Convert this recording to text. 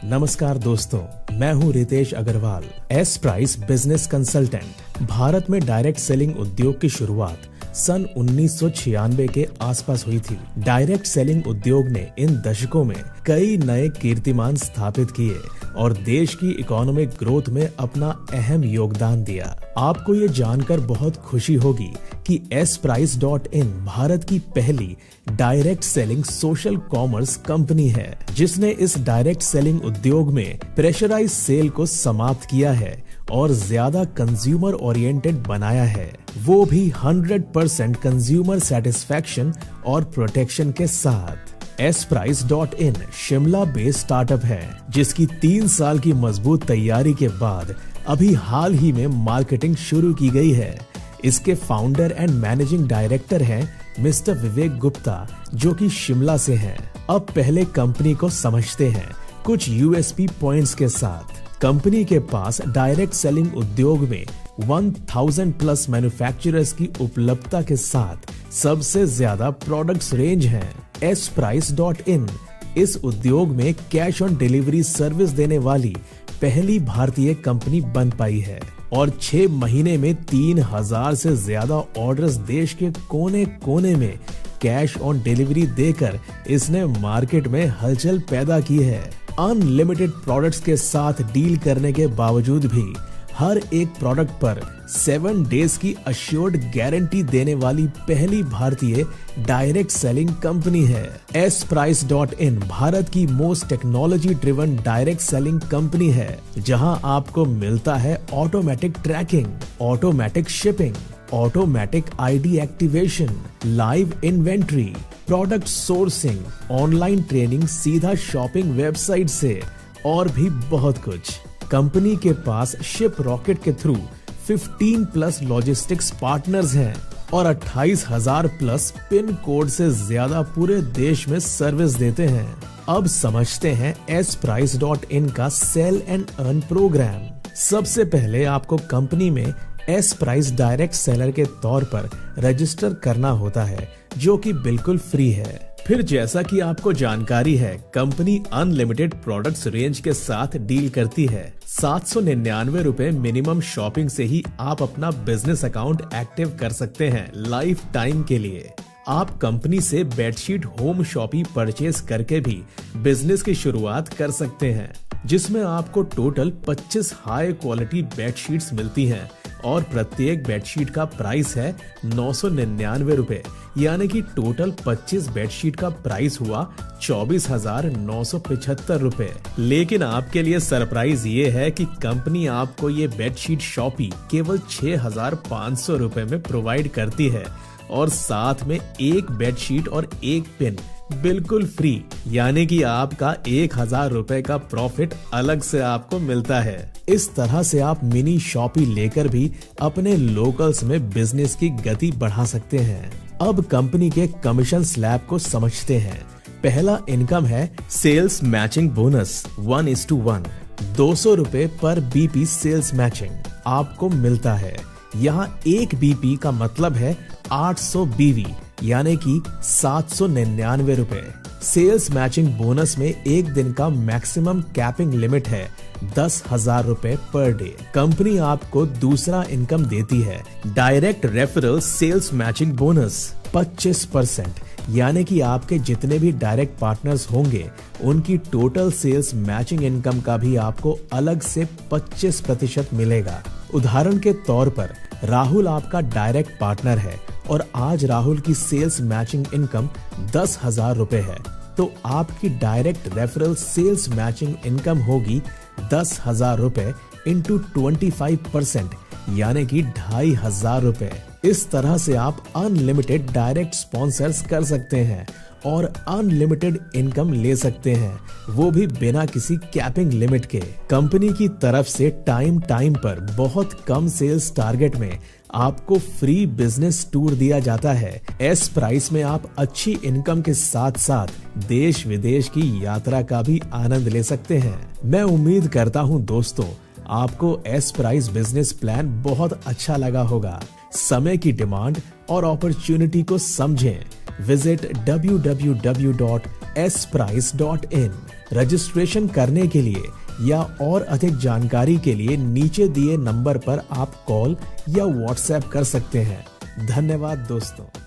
नमस्कार दोस्तों, मैं हूं Ritesh Agrawal, S Price business consultant. Bharat में डायरेक्ट सेलिंग उद्योग की शुरुआत सन 1996 के आसपास हुई थी। डायरेक्ट सेलिंग उद्योग ने इन दशकों में कई नए कीर्तिमान स्थापित किए और देश की इकोनॉमिक ग्रोथ में अपना अहम योगदान दिया। आपको ये जानकर बहुत खुशी होगी कि sprice.in भारत की पहली direct selling social commerce company है, जिसने इस डायरेक्ट सेलिंग उद्योग में प्रेशराइज सेल को समाप्त किया है और ज्यादा कंज्यूमर ओरिएंटेड बनाया है, वो भी 100% कंज्यूमर सेटिस्फैक्शन और प्रोटेक्शन के साथ। sprice.in शिमला बेस्ड स्टार्टअप है, जिसकी 3 साल की मजबूत तैयारी के बाद अभी हाल ही में मार्केटिंग शुरू की गई है। इसके फाउंडर एंड मैनेजिंग डायरेक्टर हैं मिस्टर विवेक गुप्ता, जो कि शिमला से हैं। अब पहले कंपनी को समझते हैं कुछ यूएसपी पॉइंट्स के साथ। कंपनी के पास डायरेक्ट सेलिंग उद्योग में 1000 प्लस मैन्युफैक्चरर्स की उपलब्धता के साथ सबसे ज्यादा प्रोडक्ट्स रेंज हैं। sprice.in इस उद्योग में कैश ऑन डिलीवरी सर्विस देने वाली पहली भारतीय कंपनी बन पाई है और 6 महीने में 3000 से ज्यादा ऑर्डर्स देश के कोने कोने में कैश ऑन डिलीवरी देकर इसने मार्केट में हलचल पैदा की है। अनलिमिटेड प्रोडक्ट्स के साथ डील करने के बावजूद भी हर एक प्रोडक्ट पर 7 डेज की अश्योर्ड गारंटी देने वाली पहली भारतीय डायरेक्ट सेलिंग कंपनी है। sprice.in भारत की most technology driven direct selling company है, जहां आपको मिलता है automatic tracking, automatic shipping, automatic ID activation, live inventory, product sourcing, online training सीधा शॉपिंग वेबसाइट से और भी बहुत कुछ। कंपनी के पास शिप रॉकेट के थ्रू 15 प्लस लॉजिस्टिक्स पार्टनर्स हैं और 28,000 प्लस पिन कोड से ज्यादा पूरे देश में सर्विस देते हैं। अब समझते हैं sprice.in का सेल एंड अर्न प्रोग्राम। सबसे पहले आपको कंपनी में sprice डायरेक्ट सेलर के तौर पर रजिस्टर करना होता है, जो कि बिल्कुल फ्री है। फिर जैसा कि आपको जानकारी है, कंपनी अनलिमिटेड प्रोडक्ट्स रेंज के साथ डील करती है। 799 रुपए मिनिमम शॉपिंग से ही आप अपना बिजनेस अकाउंट एक्टिव कर सकते हैं लाइफ टाइम के लिए। आप कंपनी से बेडशीट होम शॉपी परचेज करके भी बिजनेस की शुरुआत कर सकते हैं, जिसमें आपको टोटल 25 हाई क्वालिटी बेडशीट्स मिलती हैं और प्रत्येक बेडशीट का प्राइस है 999 रुपए, यानी कि टोटल 25 बेडशीट का प्राइस हुआ 24,975 रुपए। लेकिन आपके लिए सरप्राइज ये है कि कंपनी आपको ये बेडशीट शॉपी केवल 6,500 रुपए में प्रोवाइड करती है और साथ में एक बेडशीट और एक पिन बिल्कुल फ्री, यानी कि आपका 1,000 रुपए का प्रॉफिट अलग से आपको मिलता है। इस तरह से आप मिनी शॉपी लेकर भी अपने लोकल्स में बिजनेस की गति बढ़ा सकते हैं। अब कंपनी के कमीशन स्लैब को समझते हैं। पहला इनकम है सेल्स मैचिंग बोनस 1:1। 200 रुपए पर बीपी सेल्स मैचिंग आपको मिलता है। यहाँ एक बीपी का मतलब है 800 बीवी, यानी कि 799 रुपए। सेल्स मैचिंग बोनस में एक दिन का मैक्सिमम कैपिंग लिमिट है 10,000 रुपए पर डे। कंपनी आपको दूसरा इनकम देती है direct referral sales matching bonus 25%, यानी कि आपके जितने भी डायरेक्ट पार्टनर्स होंगे उनकी टोटल सेल्स मैचिंग इनकम का भी आपको अलग से 25% मिलेगा। उदाहरण के तौर पर राहुल आपका डायरेक्ट पार्टनर है और आज राहुल की सेल्स मैचिंग इनकम 10,000 रुपए है, तो आपकी direct referral sales matching income होगी 10,000 रुपए इंटू 25%, यानी कि 2,500 रुपए। इस तरह से आप अनलिमिटेड डायरेक्ट स्पॉन्सर्स कर सकते हैं और अनलिमिटेड इनकम ले सकते हैं, वो भी बिना किसी कैपिंग लिमिट के। कंपनी की तरफ से टाइम पर बहुत कम सेल्स टारगेट में आपको फ्री बिजनेस टूर दिया जाता है। sprice में आप अच्छी इनकम के साथ साथ देश विदेश की यात्रा का भी आनंद ले सकते हैं। मैं उम्मीद करता हूँ दोस्तों, आपको sprice बिजनेस प्लान बहुत अच्छा लगा होगा। समय की डिमांड और अपॉर्चुनिटी को समझें। Visit www sprice.in। रजिस्ट्रेशन करने के लिए या और अधिक जानकारी के लिए नीचे दिए नंबर पर आप कॉल या व्हाट्सएप कर सकते हैं। धन्यवाद दोस्तों।